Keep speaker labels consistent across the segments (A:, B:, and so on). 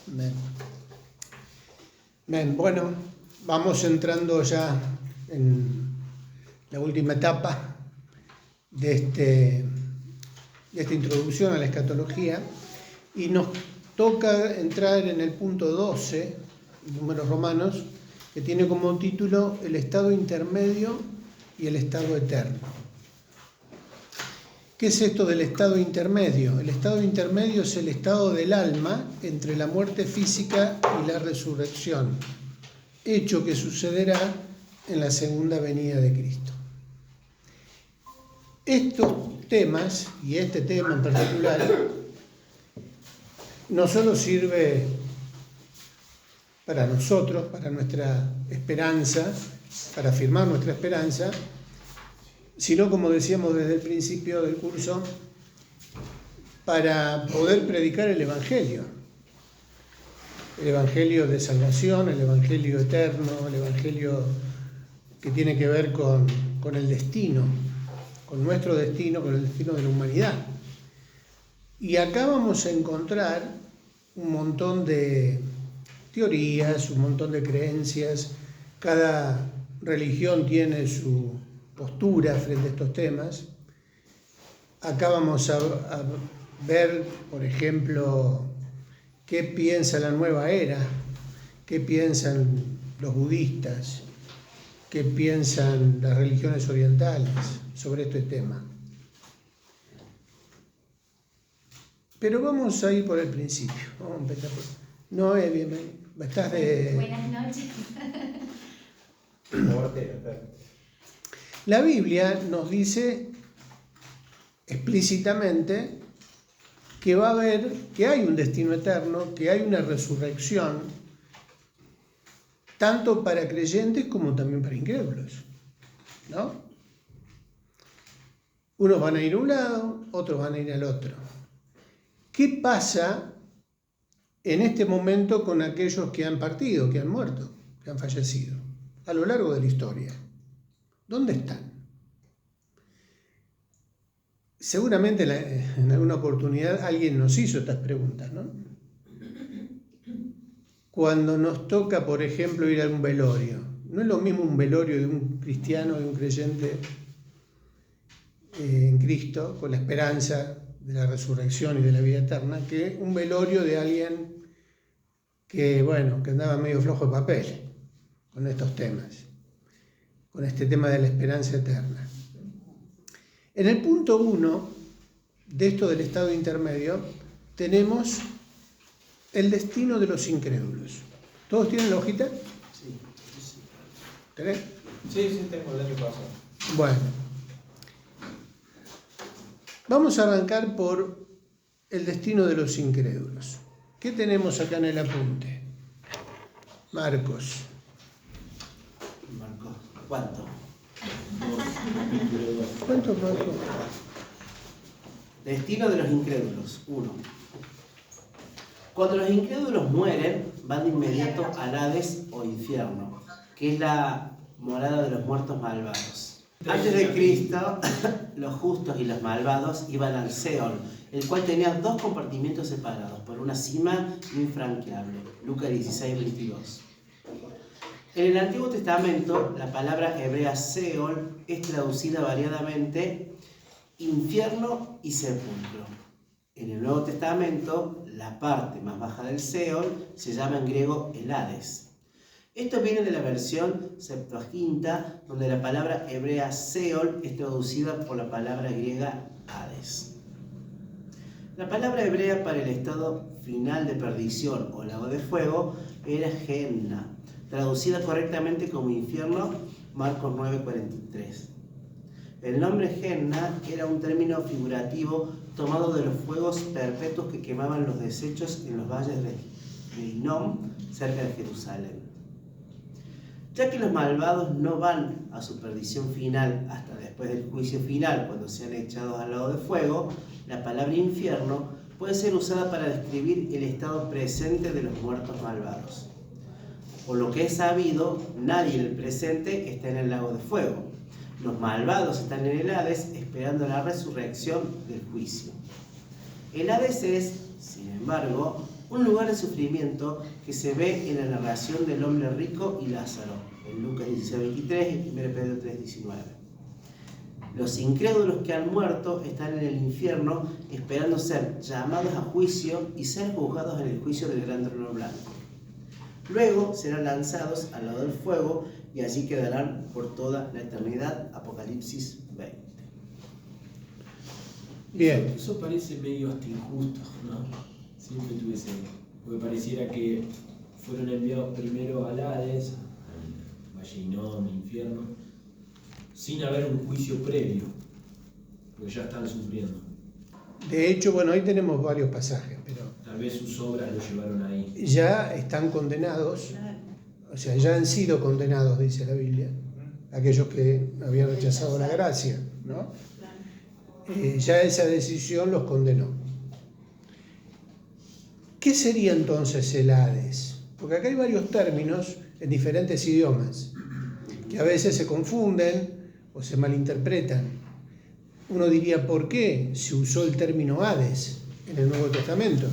A: Bien. Bien, bueno, vamos entrando ya en la última etapa de esta introducción a la escatología y nos toca entrar en el punto 12, Números Romanos, que tiene como título el estado intermedio y el estado eterno. ¿Qué es esto del estado intermedio? El estado intermedio es el estado del alma entre la muerte física y la resurrección, hecho que sucederá en la segunda venida de Cristo. Estos temas, y este tema en particular, no solo sirve para nosotros, para nuestra esperanza, para afirmar nuestra esperanza, sino, como decíamos desde el principio del curso, para poder predicar el Evangelio de salvación, el Evangelio eterno, el Evangelio que tiene que ver con el destino, con nuestro destino, con el destino de la humanidad. Y acá vamos a encontrar un montón de teorías, un montón de creencias. Cada religión tiene su postura frente a estos temas. Acá vamos a ver, por ejemplo, qué piensa la nueva era, qué piensan los budistas, qué piensan las religiones orientales sobre este tema. Pero vamos a ir por el principio. Vamos a empezar por... Noé, bienvenido. ¿Estás de...?
B: Buenas noches.
A: La Biblia nos dice explícitamente que va a haber, que hay un destino eterno, que hay una resurrección, tanto para creyentes como también para incrédulos, ¿no? Unos van a ir a un lado, otros van a ir al otro. ¿Qué pasa en este momento con aquellos que han partido, que han muerto, que han fallecido, a lo largo de la historia? ¿Dónde están? Seguramente en alguna oportunidad alguien nos hizo estas preguntas, ¿no? Cuando nos toca, por ejemplo, ir a un velorio, no es lo mismo un velorio de un cristiano, de un creyente en Cristo, con la esperanza de la resurrección y de la vida eterna, que un velorio de alguien que, bueno, que andaba medio flojo de papel con estos temas, con este tema de la esperanza eterna. En el punto 1 de esto del estado intermedio tenemos el destino de los incrédulos. ¿Todos tienen la hojita?
C: Sí.
A: ¿Tenés?
C: Sí, tengo el año pasado.
A: Bueno. Vamos a arrancar por el destino de los incrédulos. ¿Qué tenemos acá en el apunte? Marcos.
C: Marcos, ¿cuánto?
A: ¿Cuánto, Marcos?
C: Destino de los incrédulos, 1. Cuando los incrédulos mueren, van de inmediato al Hades o infierno, que es la morada de los muertos malvados. Antes de Cristo, los justos y los malvados iban al Seol, el cual tenía 2 compartimientos separados por una cima infranqueable. Lucas 16:22. En el Antiguo Testamento, la palabra hebrea Seol es traducida variadamente infierno y sepulcro. En el Nuevo Testamento, la parte más baja del Seol se llama en griego el Hades. Esto viene de la versión Septuaginta, donde la palabra hebrea Seol es traducida por la palabra griega Hades. La palabra hebrea para el estado final de perdición o lago de fuego era Gehenna, traducida correctamente como infierno, Marcos 9:43. El nombre Gehenna era un término figurativo tomado de los fuegos perpetuos que quemaban los desechos en los valles de Hinnom, cerca de Jerusalén. Ya que los malvados no van a su perdición final hasta después del juicio final, cuando sean echados al lago de fuego, la palabra infierno puede ser usada para describir el estado presente de los muertos malvados. Por lo que es sabido, nadie en el presente está en el lago de fuego. Los malvados están en el Hades esperando la resurrección del juicio. El Hades es, sin embargo, Un lugar de sufrimiento que se ve en la narración del hombre rico y Lázaro, en Lucas 16:23 y 1 Pedro 3:19. Los incrédulos que han muerto están en el infierno esperando ser llamados a juicio y ser juzgados en el juicio del gran trono blanco. Luego serán lanzados al lado del fuego y allí quedarán por toda la eternidad. Apocalipsis 20.
A: Bien.
B: Eso parece medio hasta injusto, ¿no? Siempre tuviese, porque pareciera que fueron enviados primero al Hades, al Vallinón, infierno, sin haber un juicio previo, porque ya están sufriendo.
A: De hecho, bueno, ahí tenemos varios pasajes, pero
B: Tal vez sus obras lo llevaron ahí.
A: ya están condenados, o sea, ya han sido condenados, dice la Biblia, aquellos que habían rechazado la gracia, ¿no? Ya esa decisión los condenó. ¿Qué sería entonces el Hades? Porque acá hay varios términos en diferentes idiomas que a veces se confunden o se malinterpretan. Uno diría, ¿por qué se usó el término Hades en el Nuevo Testamento?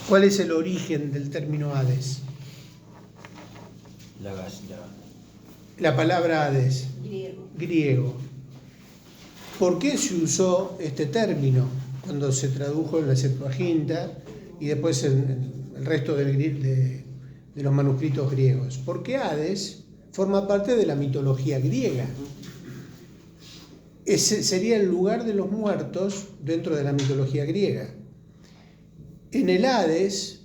A: ¿Cuál es el origen del término Hades? La palabra Hades, griego. ¿Por qué se usó este término cuando se tradujo en la Septuaginta y después en el resto de los manuscritos griegos? Porque Hades forma parte de la mitología griega. Ese sería el lugar de los muertos dentro de la mitología griega. En el Hades,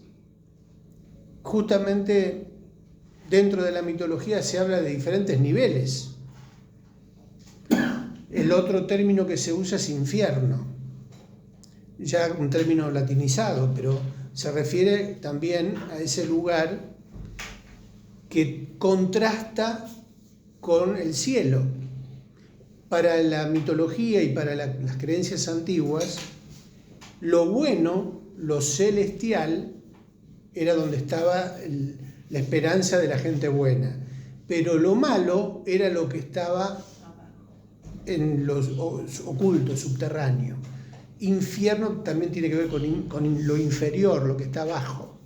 A: justamente dentro de la mitología se habla de diferentes niveles. El otro término que se usa es infierno, ya un término latinizado, pero se refiere también a ese lugar que contrasta con el cielo. Para la mitología y para las creencias antiguas, lo bueno, lo celestial, era donde estaba la esperanza de la gente buena, pero lo malo era lo que estaba en lo oculto, subterráneo. Infierno también tiene que ver con lo inferior, lo que está abajo.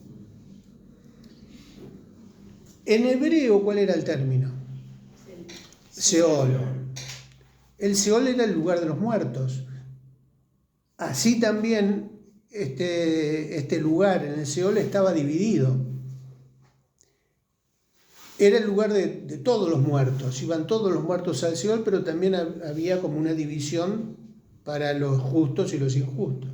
A: En hebreo, ¿cuál era el término? Seol. El Seol era el lugar de los muertos. Así también este lugar en el Seol estaba dividido. Era el lugar de todos los muertos. Iban todos los muertos al Seol, pero también había como una división para los justos y los injustos.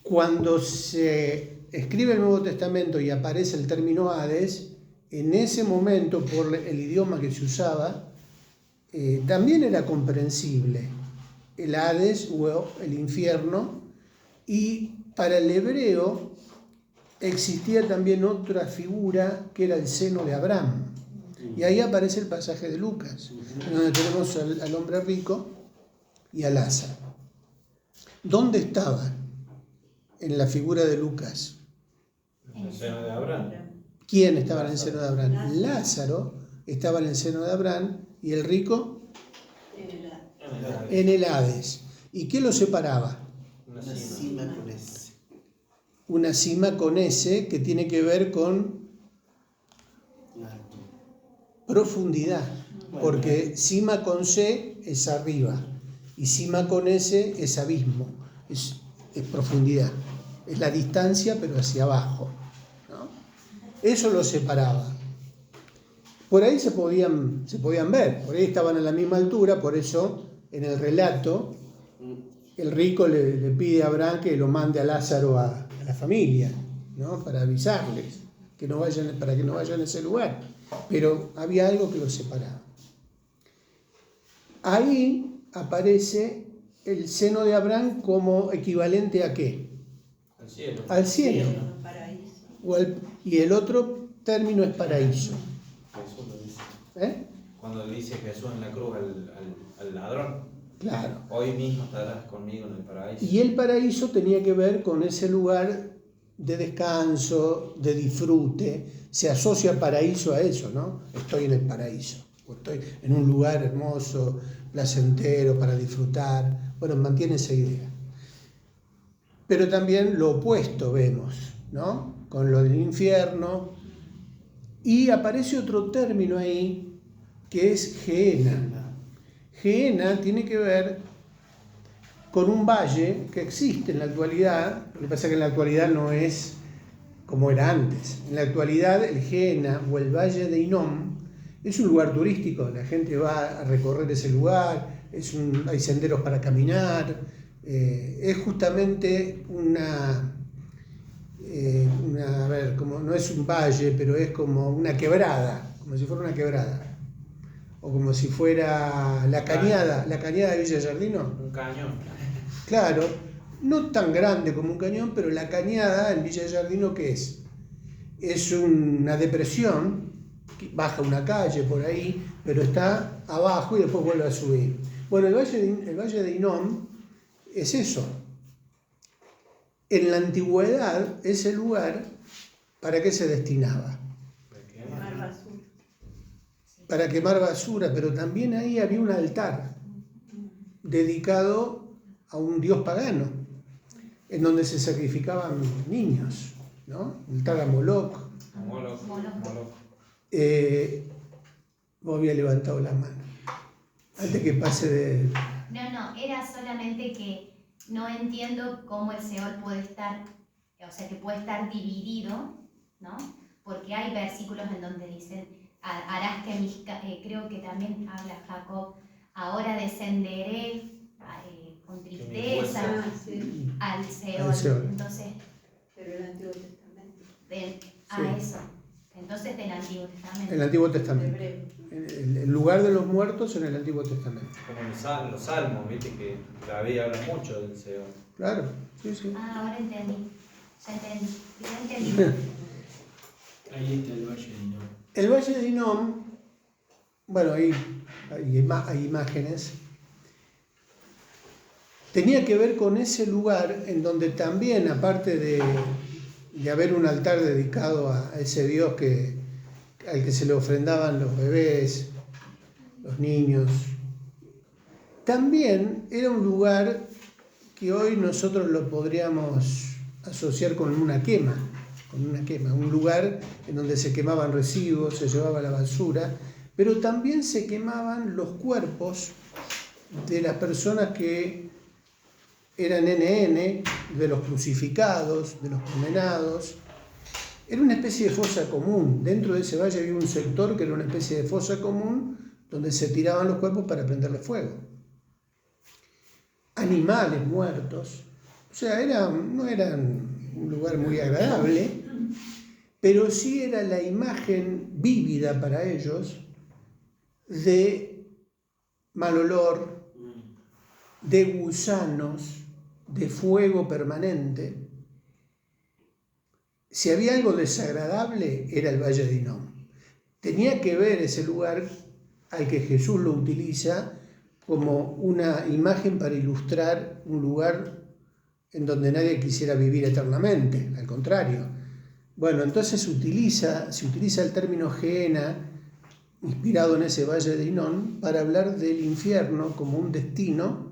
A: Cuando se escribe el Nuevo Testamento y aparece el término Hades, en ese momento, por el idioma que se usaba, también era comprensible el Hades o el infierno, y para el hebreo existía también otra figura que era el seno de Abraham. Y ahí aparece el pasaje de Lucas, donde tenemos al hombre rico y a Lázaro. ¿Dónde estaba en la figura de Lucas?
D: En el seno de Abraham.
A: ¿Quién estaba en el seno de Abraham? Lázaro estaba en el seno de Abraham y el rico en el Hades. ¿Y qué lo separaba?
C: Una cima con S.
A: Una cima con S que tiene que ver con profundidad, porque cima con C es arriba y cima con S es abismo, es profundidad, es la distancia pero hacia abajo, ¿no? Eso lo separaba. Por ahí se podían ver, por ahí estaban a la misma altura, por eso en el relato el rico le pide a Abraham que lo mande a Lázaro a la familia, ¿no? Para avisarles para que no vayan a ese lugar. Pero había algo que los separaba. Ahí aparece el seno de Abraham como equivalente ¿a qué?
D: Al cielo.
A: Al cielo. Y el otro término es paraíso.
D: Jesús lo dice. Cuando le dice Jesús en la cruz al ladrón.
A: Claro.
D: Hoy mismo estarás conmigo en el paraíso.
A: Y el paraíso tenía que ver con ese lugar de descanso, de disfrute. Se asocia paraíso a eso, ¿no? Estoy en el paraíso, o estoy en un lugar hermoso, placentero para disfrutar. Bueno, mantiene esa idea. Pero también lo opuesto vemos, ¿no? Con lo del infierno. Y aparece otro término ahí que es Gehenna. Gehenna tiene que ver con un valle que existe en la actualidad. Lo que pasa es que en la actualidad no es como era antes. En la actualidad el Gehenna o el Valle de Hinnom es un lugar turístico. La gente va a recorrer ese lugar, hay senderos para caminar. Es justamente a ver, como no es un valle, pero es como una quebrada, como si fuera una quebrada, o como si fuera la cañada de Villa Giardino.
D: Un cañón.
A: Claro, no tan grande como un cañón, pero la cañada en Villa Giardino, ¿qué es? Es una depresión, baja una calle por ahí, pero está abajo y después vuelve a subir. Bueno, el Valle de Hinnom es eso. En la antigüedad, ese lugar, ¿para qué se destinaba? Para quemar basura, pero también ahí había un altar dedicado a un dios pagano, en donde se sacrificaban niños, ¿no? El altar a Moloch. Vos habías levantado la mano. Antes que pase de...
E: No, era solamente que no entiendo cómo el Seol puede estar, o sea, que puede estar dividido, ¿no? Porque hay versículos en donde dicen, harás que mis... creo que también habla Jacob, ahora descenderé con tristeza al Seol. Entonces,
F: pero el Antiguo Testamento.
E: Eso. Entonces del Antiguo Testamento.
A: El Antiguo Testamento. El lugar de los muertos en el Antiguo Testamento.
D: Como los salmos, viste que David habla mucho del Seol.
A: Claro, sí.
E: Ahora entendí. Ya entendí.
B: Ahí está el Valle de Hinnom.
A: El Valle de Hinnom, bueno, hay imágenes. Tenía que ver con ese lugar en donde también, aparte de haber un altar dedicado a ese Dios al que se le ofrendaban los bebés, los niños, también era un lugar que hoy nosotros lo podríamos asociar con una quema, un lugar en donde se quemaban residuos, se llevaba la basura, pero también se quemaban los cuerpos de las personas que eran NN, de los crucificados, de los condenados. Era una especie de fosa común. Dentro de ese valle había un sector que era una especie de fosa común donde se tiraban los cuerpos para prenderle fuego. Animales muertos. O sea, no eran un lugar muy agradable, pero sí era la imagen vívida para ellos de mal olor, de gusanos, de fuego permanente. Si había algo desagradable, era el Valle de Hinnom. Tenía que ver ese lugar al que Jesús lo utiliza como una imagen para ilustrar un lugar en donde nadie quisiera vivir eternamente, al contrario. Bueno, entonces se utiliza el término Gehenna, inspirado en ese Valle de Hinnom, para hablar del infierno como un destino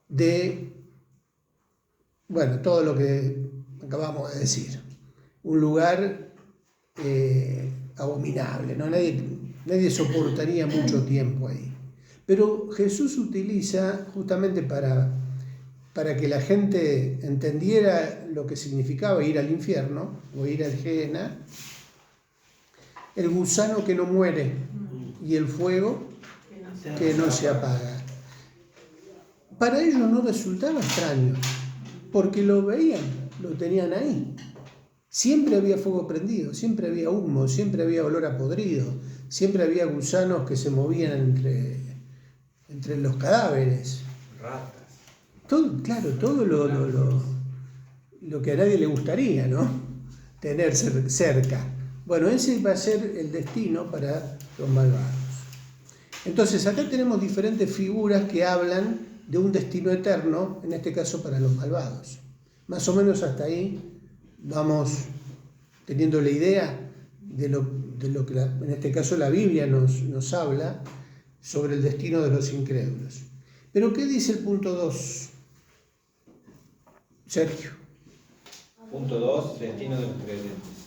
A: de, bueno, todo lo que acabamos de decir. Un lugar abominable, ¿no? Nadie soportaría mucho tiempo ahí. Pero Jesús utiliza justamente para que la gente entendiera lo que significaba ir al infierno o ir al Gehenna, el gusano que no muere y el fuego que no se apaga. Para ellos no resultaba extraño, porque lo veían, lo tenían ahí. Siempre había fuego prendido, siempre había humo, siempre había olor a podrido, siempre había gusanos que se movían entre los cadáveres.
D: Ratas.
A: Todo lo que a nadie le gustaría, ¿no? Tener cerca. Bueno, ese va a ser el destino para los malvados. Entonces, acá tenemos diferentes figuras que hablan de un destino eterno, en este caso para los malvados. Más o menos hasta ahí vamos teniendo la idea de lo que en este caso la Biblia nos habla sobre el destino de los incrédulos. Pero ¿qué dice el punto 2? Sergio.
D: Punto 2. Destino de los creyentes.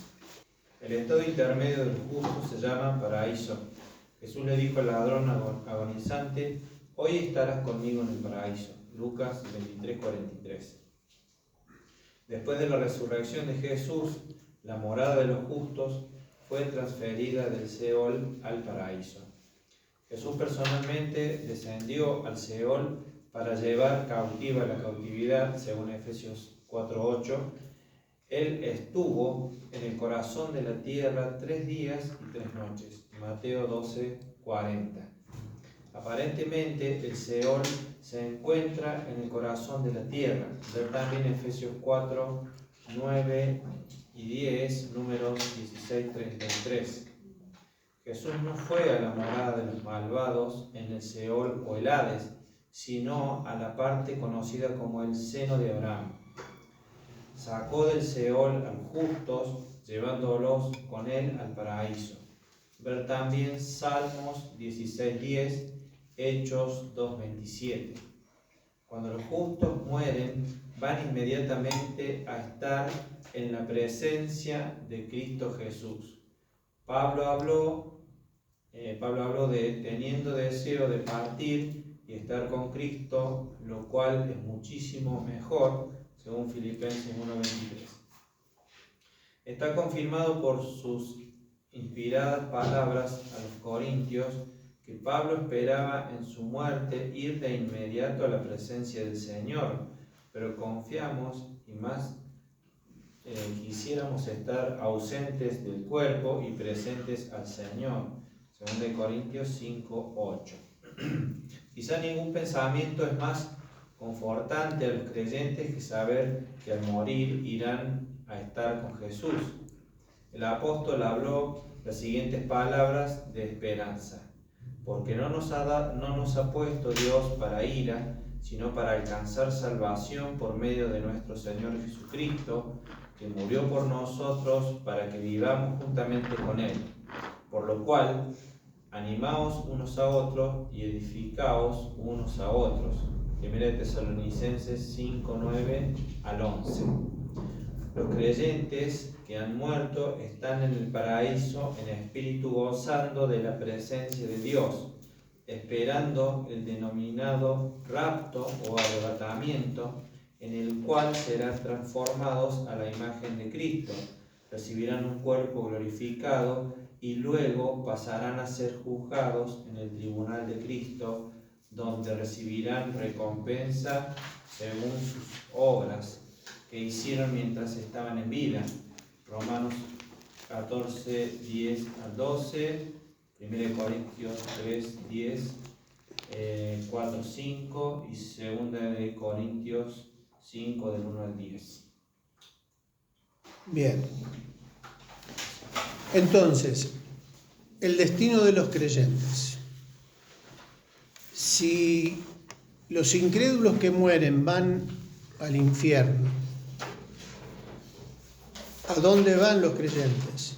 D: El estado intermedio del justo se llama paraíso. Jesús le dijo al ladrón agonizante: hoy estarás conmigo en el paraíso. Lucas 23:43. Después de la resurrección de Jesús, la morada de los justos fue transferida del Seol al paraíso. Jesús personalmente descendió al Seol para llevar cautiva la cautividad, según Efesios 4:8. Él estuvo en el corazón de la tierra 3 días y 3 noches. Mateo 12:40. Aparentemente el Seol se encuentra en el corazón de la tierra. Ver también Efesios 4:9 y 10, números 16:33. Jesús no fue a la morada de los malvados en el Seol o el Hades, sino a la parte conocida como el seno de Abraham. Sacó del Seol a los justos, llevándolos con él al paraíso. Ver también Salmos 16:10, Hechos 2:27. Cuando los justos mueren, van inmediatamente a estar en la presencia de Cristo Jesús. Pablo habló de teniendo deseo de partir y estar con Cristo, lo cual es muchísimo mejor, según Filipenses 1:23. Está confirmado por sus inspiradas palabras a los corintios que Pablo esperaba en su muerte ir de inmediato a la presencia del Señor, pero confiamos y más quisiéramos estar ausentes del cuerpo y presentes al Señor. 2 Corintios 5:8. Quizá ningún pensamiento es más confortante a los creyentes que saber que al morir irán a estar con Jesús. El apóstol habló las siguientes palabras de esperanza: porque no nos ha puesto Dios para ira, sino para alcanzar salvación por medio de nuestro Señor Jesucristo, que murió por nosotros para que vivamos juntamente con Él. Por lo cual, animaos unos a otros y edificaos unos a otros. 1 Tesalonicenses 5:9 al 11. Los creyentes que han muerto están en el paraíso en espíritu, gozando de la presencia de Dios, esperando el denominado rapto o arrebatamiento, en el cual serán transformados a la imagen de Cristo, recibirán un cuerpo glorificado y luego pasarán a ser juzgados en el tribunal de Cristo, donde recibirán recompensa según sus obras que hicieron mientras estaban en vida. Romanos 14:10 al 12, 1 Corintios 3:10, 4:5 y 2 Corintios 5 del 1 al 10.
A: Bien. Entonces, el destino de los creyentes. Si los incrédulos que mueren van al infierno, ¿a dónde van los creyentes?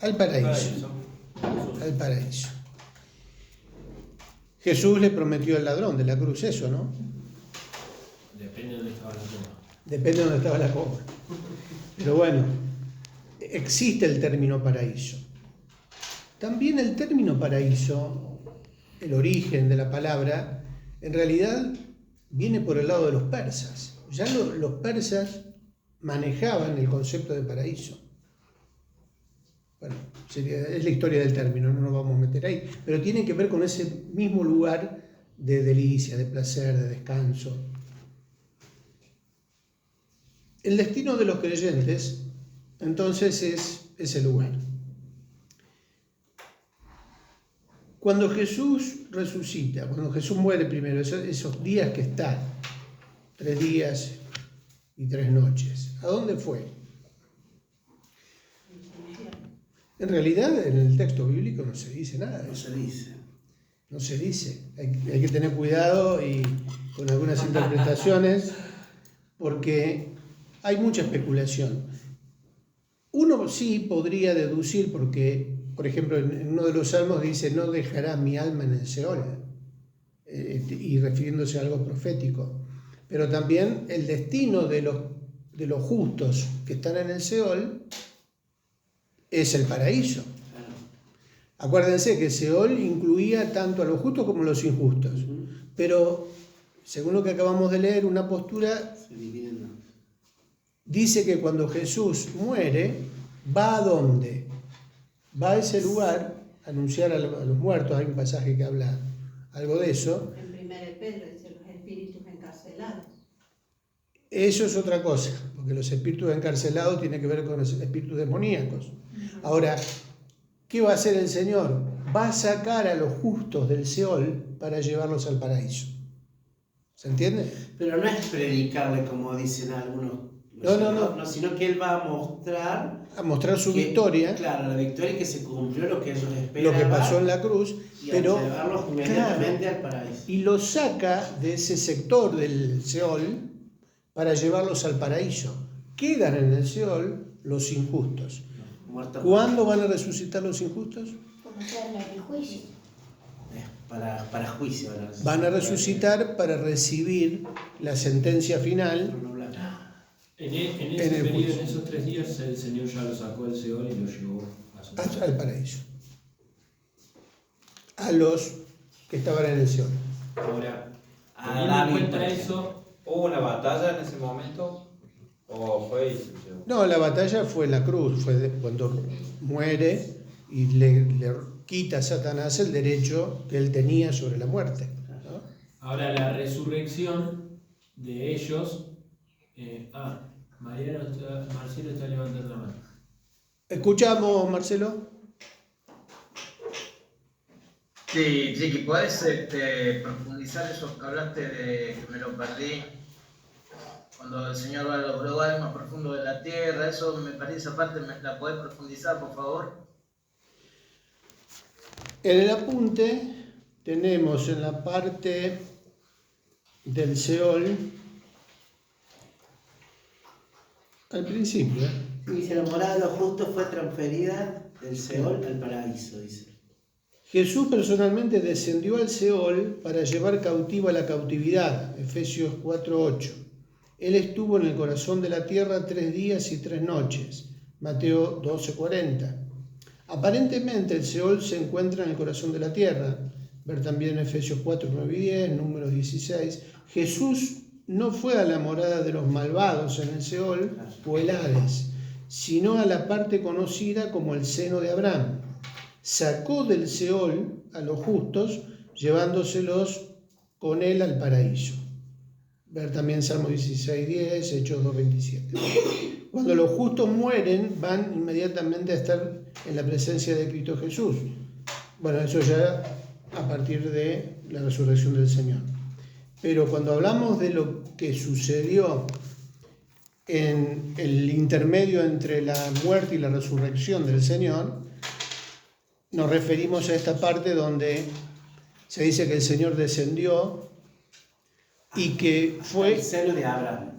A: Al paraíso. Al paraíso. Jesús le prometió al ladrón de la cruz eso, ¿no?
B: Depende de dónde estaba la coma.
A: Depende de dónde estaba la coma. Pero bueno, existe el término paraíso. También el término paraíso, el origen de la palabra, en realidad viene por el lado de los persas. Ya los persas manejaban el concepto de paraíso. Bueno, es la historia del término, no nos vamos a meter ahí, pero tiene que ver con ese mismo lugar de delicia, de placer, de descanso. El destino de los creyentes, entonces, es ese lugar. Cuando Jesús resucita, cuando Jesús muere primero, esos días que está, 3 días y 3 noches, ¿a dónde fue? En realidad, en el texto bíblico no se dice nada de eso. No se dice. Hay que tener cuidado y con algunas interpretaciones, porque hay mucha especulación. Uno sí podría deducir, porque, por ejemplo, en uno de los salmos dice: no dejará mi alma en el Seol. y refiriéndose a algo profético. Pero también el destino de los justos que están en el Seol es el paraíso. Acuérdense que Seol incluía tanto a los justos como a los injustos. Pero, según lo que acabamos de leer, una postura dice que cuando Jesús muere, ¿va a dónde? Va a ese lugar a anunciar a los muertos. Hay un pasaje que habla algo de eso.
F: En 1 Pedro dice los espíritus encarcelados.
A: Eso es otra cosa, porque los espíritus encarcelados tienen que ver con los espíritus demoníacos. Ahora, ¿qué va a hacer el Señor? Va a sacar a los justos del Seol para llevarlos al paraíso. ¿Se entiende?
C: Pero no es predicarle como dicen algunos. No, sino que Él va a mostrar
A: su victoria.
C: Claro, la victoria y que se cumplió lo que ellos esperaban.
A: Lo que pasó en la cruz.
C: Y
A: pero
C: llevarlos inmediatamente al paraíso.
A: Y los saca de ese sector del Seol para llevarlos al paraíso. Quedan en el Seol los injustos. ¿Cuándo van a resucitar los injustos?
E: Como sea en el juicio.
C: Para juicio.
A: Van a resucitar para recibir la sentencia final.
B: En ese periodo, en esos 3 días, el Señor ya lo sacó del Seol y lo llevó
A: al paraíso. A los que estaban en el Seol.
B: Ahora, teniendo en cuenta eso,
D: ¿hubo una batalla en ese momento? ¿O fue?
A: No, la batalla fue en la cruz, fue cuando muere y le quita a Satanás el derecho que él tenía sobre la muerte, ¿no?
B: Ahora, la resurrección de ellos. Marcelo está levantando la mano.
A: ¿Escuchamos, Marcelo?
G: Sí, Chiqui, ¿podés profundizar eso que hablaste de que me lo perdí? Cuando el Señor va a los lugares más profundos de la tierra, eso me parece, esa parte, ¿la podés profundizar, por favor?
A: En el apunte tenemos en la parte del Seol, al principio.
C: Dice, la morada de los justos fue transferida del Seol al paraíso, dice.
A: Jesús personalmente descendió al Seol para llevar cautiva la cautividad, Efesios 4:8. Él estuvo en el corazón de la tierra 3 días y 3 noches, Mateo 12:40. Aparentemente el Seol se encuentra en el corazón de la tierra, ver también Efesios 4:9 y 10, Números 16. Jesús no fue a la morada de los malvados en el Seol o el Hades, sino a la parte conocida como el seno de Abraham. Sacó del Seol a los justos, llevándoselos con él al paraíso. Ver también Salmo 16:10, Hechos 2:27. Cuando los justos mueren, van inmediatamente a estar en la presencia de Cristo Jesús. Bueno, eso ya a partir de la resurrección del Señor. Pero cuando hablamos de lo que sucedió en el intermedio entre la muerte y la resurrección del Señor, nos referimos a esta parte donde se dice que el Señor descendió y que fue
C: el seno de Abraham.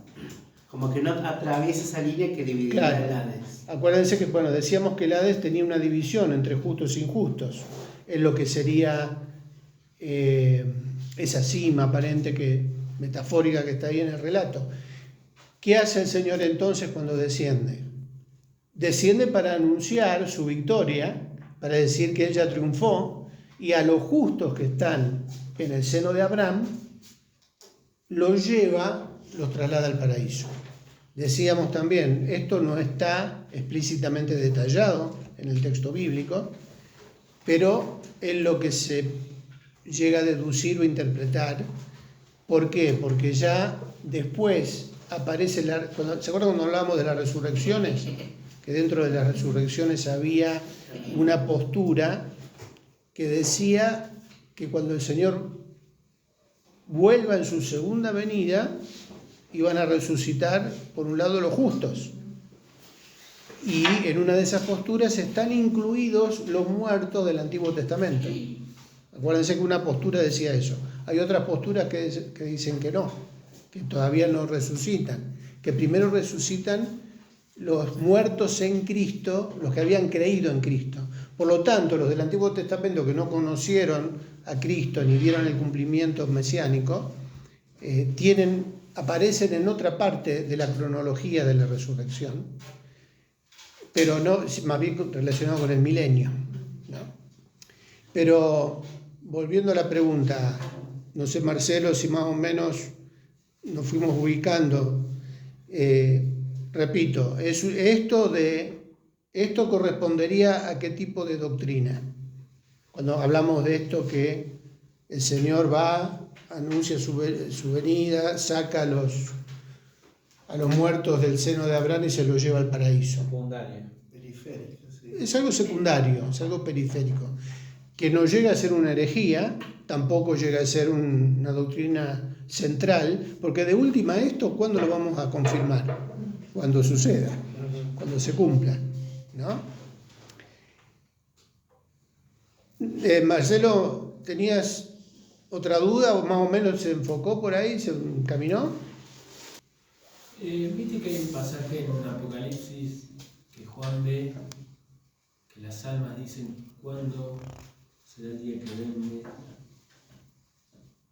C: Como que no atraviesa esa línea que dividía el Hades.
A: Acuérdense que, bueno, decíamos que el Hades tenía una división entre justos e injustos, en lo que sería esa cima aparente metafórica que está ahí en el relato. ¿Qué hace el Señor entonces cuando desciende? Desciende para anunciar su victoria, para decir que Él ya triunfó, y a los justos que están en el seno de Abraham, los traslada al paraíso. Decíamos también, esto no está explícitamente detallado en el texto bíblico, pero es lo que se llega a deducir o interpretar. ¿Por qué? Porque ya después aparece, ¿se acuerdan cuando hablábamos de las resurrecciones? Que dentro de las resurrecciones había una postura que decía que cuando el Señor vuelva en su segunda venida, iban a resucitar por un lado los justos. Y en una de esas posturas están incluidos los muertos del Antiguo Testamento. Acuérdense que una postura decía eso. Hay otras posturas que dicen que no, que todavía no resucitan, que primero resucitan los muertos en Cristo, los que habían creído en Cristo. Por lo tanto, los del Antiguo Testamento que no conocieron a Cristo ni vieron el cumplimiento mesiánico, aparecen en otra parte de la cronología de la resurrección, pero no, más bien relacionado con el milenio, ¿no? Pero volviendo a la pregunta, no sé, Marcelo, si más o menos nos fuimos ubicando. Repito, esto correspondería a qué tipo de doctrina. Cuando hablamos de esto, que el Señor va, anuncia su venida, saca a los muertos del seno de Abraham y se los lleva al paraíso.
D: Secundario.
C: Periférico, sí.
A: Es algo secundario, es algo periférico, que no llega a ser una herejía, tampoco llega a ser una doctrina central, porque de última esto, ¿cuándo lo vamos a confirmar? Cuando suceda, cuando se cumpla, ¿no? Marcelo, ¿tenías otra duda o más o menos se enfocó por ahí, se encaminó?
B: Viste que hay un pasaje en Apocalipsis que Juan ve que las almas dicen: ¿cuándo será el día que venga?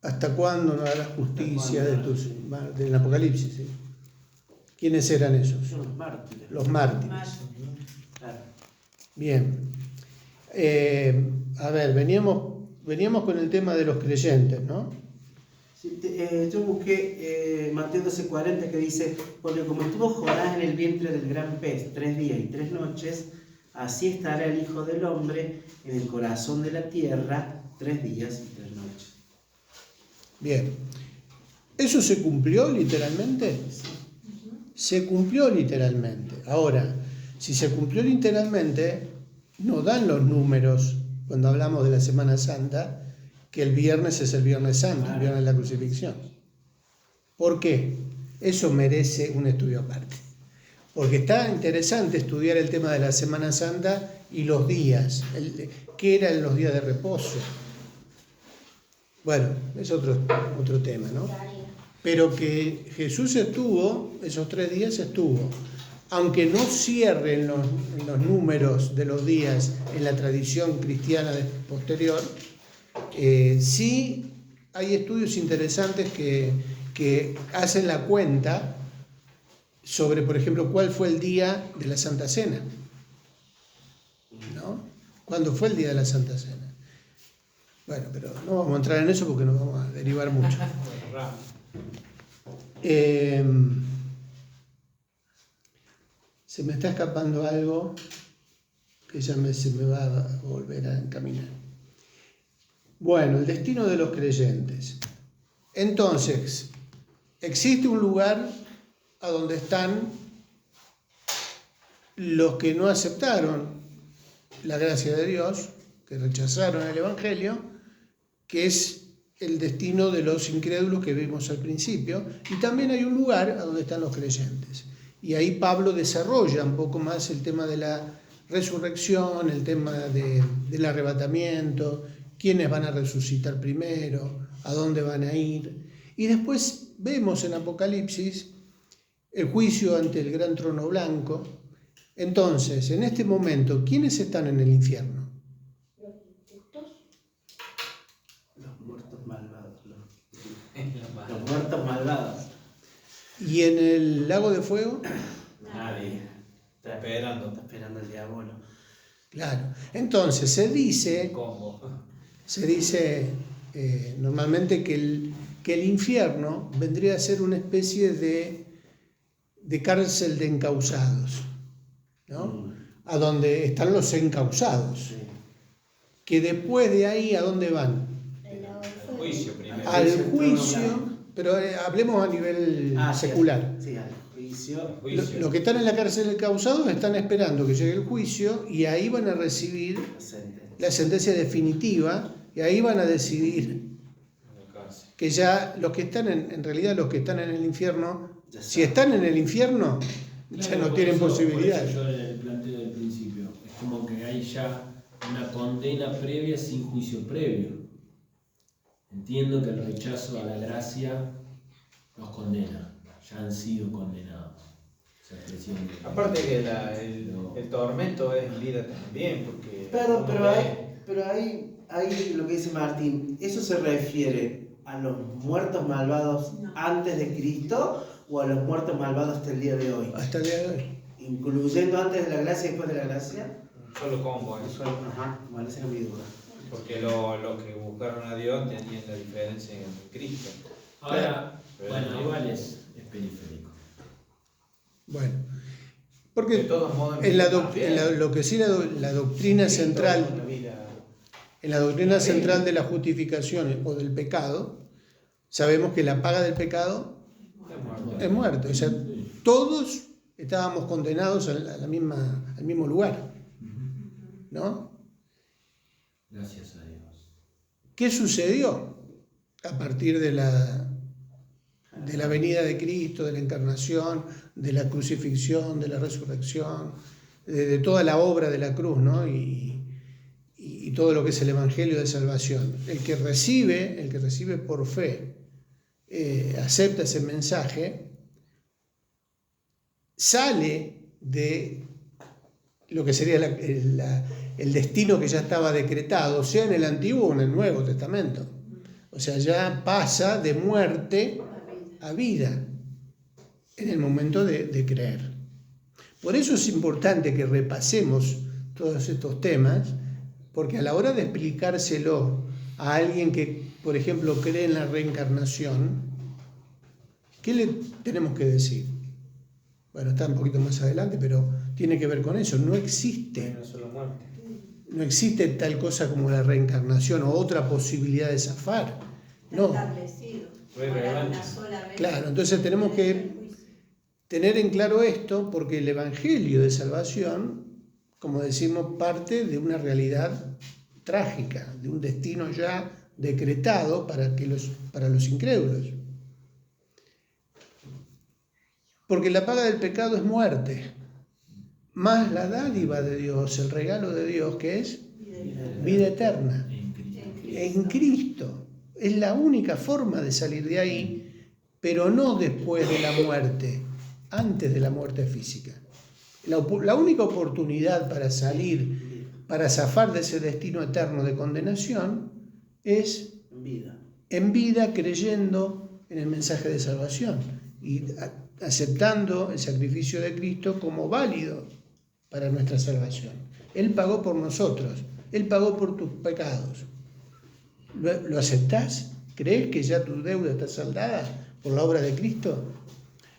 A: ¿Hasta cuándo no harás justicia del Apocalipsis? ¿Sí? ¿Quiénes eran esos?
C: Son los mártires.
A: Los mártires.
C: Claro.
A: Bien. A ver, veníamos con el tema de los creyentes, ¿no?
C: Sí, yo busqué Mateo 12:40, que dice: porque como estuvo Jonás en el vientre del gran pez 3 días y 3 noches, así estará el Hijo del Hombre en el corazón de la tierra 3 días y 3 noches.
A: Bien. ¿Eso se cumplió literalmente? Se cumplió literalmente. Ahora, si se cumplió literalmente, nos dan los números cuando hablamos de la Semana Santa, que el viernes es el Viernes Santo, el viernes de la crucifixión. ¿Por qué? Eso merece un estudio aparte. Porque está interesante estudiar el tema de la Semana Santa y los días. ¿Qué eran los días de reposo? Bueno, es otro tema, ¿no? Pero que Jesús estuvo, esos 3 días estuvo. Aunque no cierren los números de los días en la tradición cristiana posterior, sí hay estudios interesantes que hacen la cuenta sobre, por ejemplo, cuál fue el día de la Santa Cena, ¿no? ¿Cuándo fue el día de la Santa Cena? Bueno, pero no vamos a entrar en eso porque nos vamos a derivar mucho. Se me está escapando algo que ya se me va a volver a encaminar. Bueno, el destino de los creyentes. Entonces, existe un lugar a donde están los que no aceptaron la gracia de Dios, que rechazaron el Evangelio, que es el destino de los incrédulos que vimos al principio, y también hay un lugar a donde están los creyentes. Y ahí Pablo desarrolla un poco más el tema de la resurrección, el tema del arrebatamiento, quiénes van a resucitar primero, a dónde van a ir. Y después vemos en Apocalipsis el juicio ante el gran trono blanco. Entonces, en este momento, ¿quiénes están en el infierno?
C: Los muertos malvados. Los muertos malvados.
A: ¿Y en el lago de fuego?
C: Nadie.
D: Está esperando.
C: Está esperando el diablo.
A: Claro. Entonces, se dice normalmente que el infierno vendría a ser una especie de cárcel de encausados, ¿no? A donde están los encausados.
C: Sí.
A: Que después de ahí, ¿a dónde van?
D: Al juicio primero.
A: Al juicio, pero hablemos a nivel secular.
C: Sí, al juicio.
A: Los que están en la cárcel de encausados están esperando que llegue el juicio y ahí van a recibir la sentencia definitiva y ahí van a decidir que ya los que están en realidad los que están en el infierno, si están en el infierno, ya no tienen posibilidades.
B: Yo le planteo del principio, es como que hay ya una condena previa sin juicio previo. Entiendo que el rechazo a la gracia los condena, ya han sido condenados. Esa expresión de-
D: Aparte que el tormento es vida también, porque
C: Pero hay ahí lo que dice Martín, ¿eso se refiere a los muertos malvados antes de Cristo o a los muertos malvados hasta el día de hoy?
A: Hasta el día de hoy.
C: ¿Incluyendo antes de la gracia y después de la gracia?
D: Solo combo, eso.
C: Ajá, bueno, esa es mi duda.
D: Porque los que buscaron a Dios tenían la diferencia en Cristo.
B: Ahora,
D: Pero
B: bueno,
D: no.
B: igual es periférico.
A: Bueno,
D: De
A: porque
D: todos modos,
A: lo que sí la doctrina central,
D: la vida.
A: en la doctrina central de la justificación o del pecado, sabemos que la paga del pecado es muerte. O sea, todos estábamos condenados al mismo lugar, ¿no?
B: Gracias a Dios.
A: ¿Qué sucedió a partir de la venida de Cristo, de la encarnación, de la crucifixión, de la resurrección, de toda la obra de la cruz, ¿no? Y todo lo que es el Evangelio de salvación? El que recibe por fe, acepta ese mensaje, sale de lo que sería el destino que ya estaba decretado, sea en el Antiguo o en el Nuevo Testamento. O sea, ya pasa de muerte a vida en el momento de creer. Por eso es importante que repasemos todos estos temas, porque a la hora de explicárselo a alguien que, por ejemplo, cree en la reencarnación, ¿qué le tenemos que decir? Bueno, está un poquito más adelante, pero tiene que ver con eso. No existe tal cosa como la reencarnación o otra posibilidad de zafar. No.
F: Establecido. Para una sola vez.
A: Claro, entonces tenemos que tener en claro esto, porque el Evangelio de salvación, como decimos, parte de una realidad trágica, de un destino ya decretado para los incrédulos. Porque la paga del pecado es muerte, más la dádiva de Dios, el regalo de Dios, que es vida eterna en Cristo. Es la única forma de salir de ahí, pero no después de la muerte, antes de la muerte física. La única oportunidad para salir, para zafar de ese destino eterno de condenación, es en vida, creyendo en el mensaje de salvación y aceptando el sacrificio de Cristo como válido para nuestra salvación. Él pagó por nosotros, Él pagó por tus pecados. ¿Lo aceptás? ¿Crees que ya tu deuda está saldada por la obra de Cristo?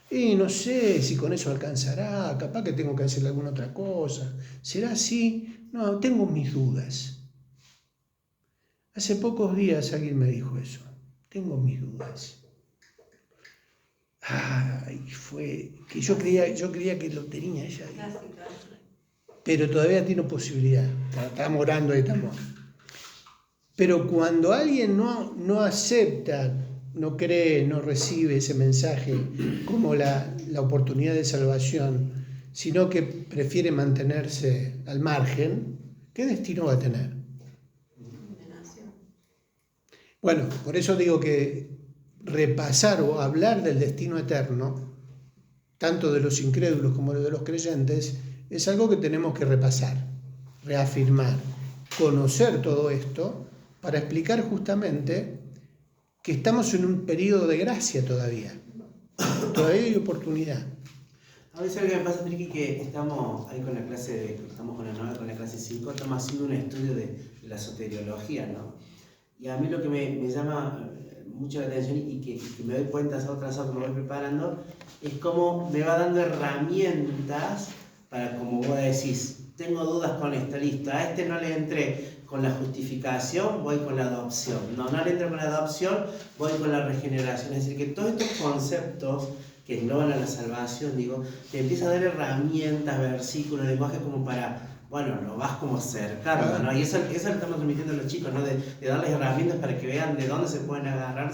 A: Y no sé si con eso alcanzará, capaz que tengo que hacer alguna otra cosa. ¿Será así? No, tengo mis dudas. Hace pocos días alguien me dijo eso. Tengo mis dudas. Ay, fue que yo creía que lo tenía ella ahí. Pero todavía tiene posibilidad. Estamos orando ahí, estamos. Pero cuando alguien no acepta, no cree, no recibe ese mensaje como la oportunidad de salvación, sino que prefiere mantenerse al margen, ¿qué destino va a tener? Bueno, por eso digo que repasar o hablar del destino eterno, tanto de los incrédulos como de los creyentes, es algo que tenemos que repasar, reafirmar, conocer todo esto para explicar justamente que estamos en un periodo de gracia todavía hay oportunidad.
C: A veces lo que me pasa, Triqui, que estamos ahí con la clase, estamos con la clase 5, estamos haciendo un estudio de la soteriología, ¿no? Y a mí lo que me llama mucho la atención y que me doy cuenta otras que me voy preparando, es cómo me va dando herramientas para, como vos decís, tengo dudas con esto, listo, a este no le entré con la justificación, voy con la adopción, no le entro con la adopción, voy con la regeneración. Es decir, que todos estos conceptos que engloban a la salvación, digo, te empieza a dar herramientas, versículos, lenguaje como para, bueno, lo vas como cercando, ¿no? Y eso lo estamos transmitiendo a los chicos, ¿no? De darles herramientas para que vean de dónde se pueden agarrar,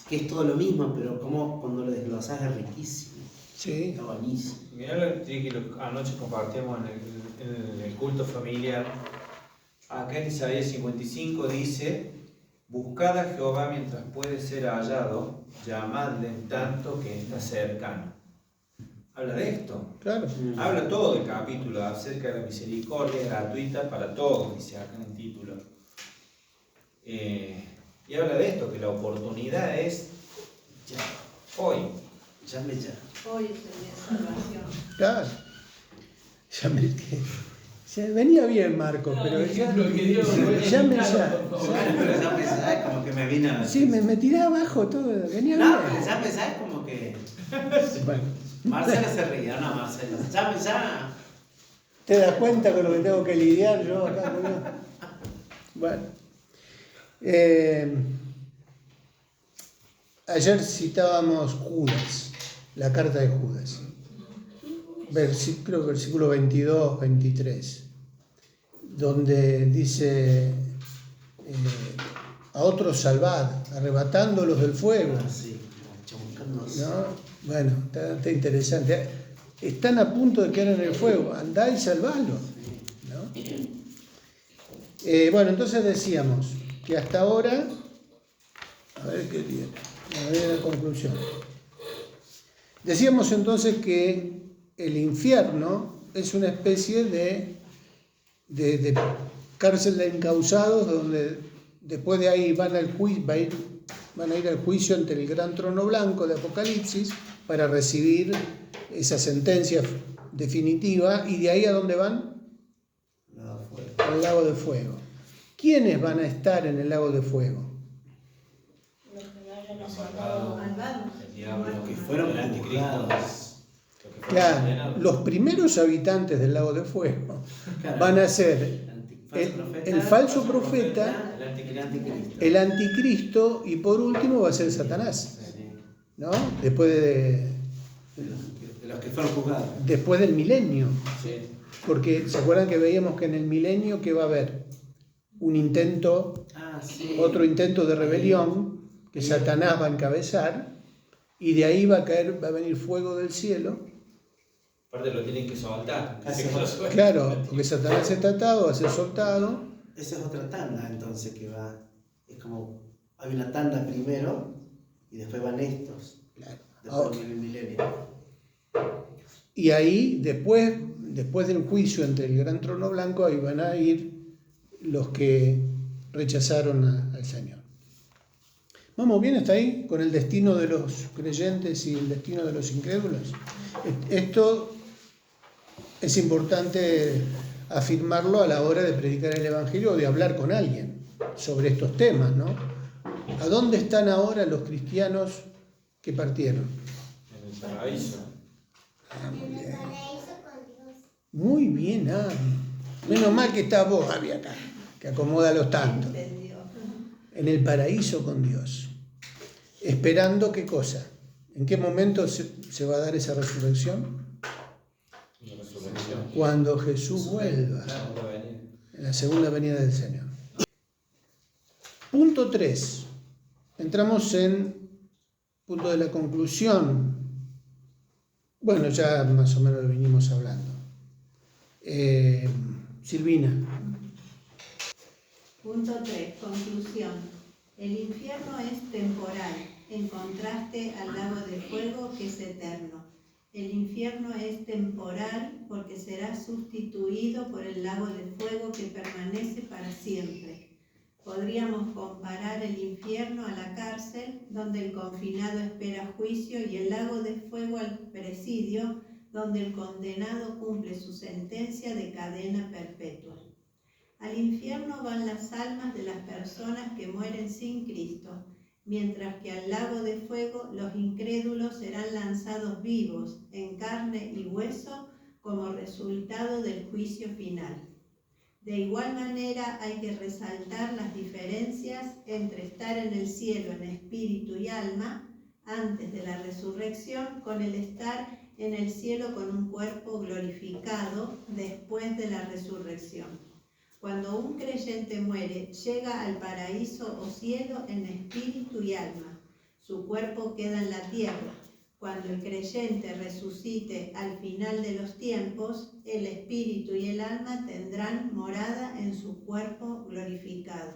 C: que es todo lo mismo, pero como cuando lo desglosas es riquísimo.
A: Sí.
C: Está buenísimo.
D: Mirá lo que anoche compartíamos en el culto familiar. Acá en Isaías 55 dice: buscad a Jehová mientras puede ser hallado, llamadle en tanto que está cercano. Habla de esto.
A: Claro.
D: Habla todo el capítulo acerca de la misericordia gratuita para todos, dice acá en el título. Y habla de esto, que la oportunidad es
C: Ya,
D: hoy.
C: llame ya.
F: Hoy es el día de salvación.
A: Claro. Venía bien, Marco, pero ya me ya.
C: Pero llame ya es como que me vino.
A: Sí, me tiré abajo todo, venía
C: No,
A: bien.
C: pero llame ya es como que.
A: Bueno,
C: Marcelo se ría, no, Marcelo. Llame ya.
A: ¿te das cuenta con lo que tengo que lidiar yo acá, boludo? Bueno. Ayer citábamos Judas, la carta de Judas. Creo que versículo 22, 23, donde dice, a otros salvad, arrebatándolos del fuego.
C: Ah, sí, chamucándose.
A: ¿No? Bueno, está interesante. Están a punto de quedar en el fuego, andá y salvadlos, ¿no? Bueno, entonces decíamos que hasta ahora, a ver qué viene, a ver la conclusión. Decíamos entonces que el infierno es una especie de cárcel de encausados donde después de ahí van a ir al juicio ante el gran trono blanco de Apocalipsis para recibir esa sentencia definitiva, y de ahí ¿a dónde van? Al lago de fuego. ¿Quiénes van a estar en el lago de fuego?
F: Los que vayan a ser malvados.
B: El diablo,
C: Los que fueron
B: el anticristo.
A: Claro, los primeros habitantes del lago de fuego van a ser el falso profeta, el anticristo, y por último va a ser Satanás, ¿no? Después
C: de los que fueron juzgados.
A: después del milenio.
B: Sí.
A: Porque se acuerdan que veíamos que en el milenio ¿qué va a haber? Un intento, otro intento de rebelión que Satanás va a encabezar, y de ahí va a venir fuego del cielo.
B: Aparte lo tienen que soltar.
A: Claro, porque Satanás está atado, va a ser soltado.
C: Esa es otra tanda entonces que va. Es como hay una tanda primero y después van estos.
A: Claro.
C: Después viene el milenio.
A: Y ahí, después del juicio ante el gran trono blanco, ahí van a ir los que rechazaron al Señor. ¿Vamos bien hasta ahí? Con el destino de los creyentes y el destino de los incrédulos. Esto es importante afirmarlo a la hora de predicar el Evangelio o de hablar con alguien sobre estos temas, ¿no? ¿A dónde están ahora los cristianos que partieron?
B: En el paraíso.
A: Muy bien, Abby. Menos mal que está vos, Abby, acá, que acomoda los tantos. En el paraíso con Dios. Esperando qué cosa. ¿En qué momento se va a dar esa resurrección?
B: La resurrección.
A: Cuando Jesús vuelva. En la segunda venida del Señor. Punto 3. Entramos en punto de la conclusión. Bueno, ya más o menos lo vinimos hablando. Silvina.
F: Punto 3. Conclusión. El infierno es temporal, en contraste al lago de fuego que es eterno. El infierno es temporal porque será sustituido por el lago de fuego que permanece para siempre. Podríamos comparar el infierno a la cárcel, donde el confinado espera juicio, y el lago de fuego al presidio, donde el condenado cumple su sentencia de cadena perpetua. Al infierno van las almas de las personas que mueren sin Cristo, mientras que al lago de fuego los incrédulos serán lanzados vivos, en carne y hueso, como resultado del juicio final. De igual manera hay que resaltar las diferencias entre estar en el cielo en espíritu y alma antes de la resurrección con el estar en el cielo con un cuerpo glorificado después de la resurrección. Cuando un creyente muere, llega al paraíso o cielo en espíritu y alma. Su cuerpo queda en la tierra. Cuando el creyente resucite al final de los tiempos, el espíritu y el alma tendrán morada en su cuerpo glorificado.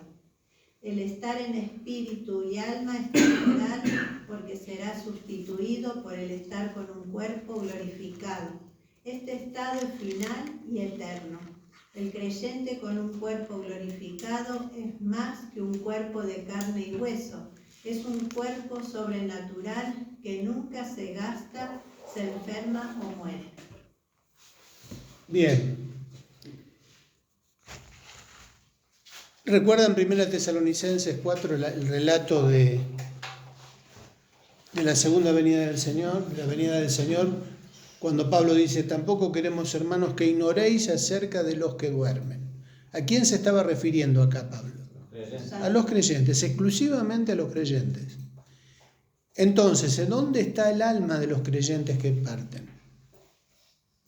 F: El estar en espíritu y alma es temporal porque será sustituido por el estar con un cuerpo glorificado. Este estado es final y eterno. El creyente con un cuerpo glorificado es más que un cuerpo de carne y hueso. Es un cuerpo sobrenatural que nunca se gasta, se enferma o muere.
A: Bien. ¿Recuerdan 1 Tesalonicenses 4 el relato de la segunda venida del Señor, de la venida del Señor, cuando Pablo dice, tampoco queremos, hermanos, que ignoréis acerca de los que duermen? ¿A quién se estaba refiriendo acá Pablo? A los creyentes, exclusivamente a los creyentes. Entonces, ¿en dónde está el alma de los creyentes que parten?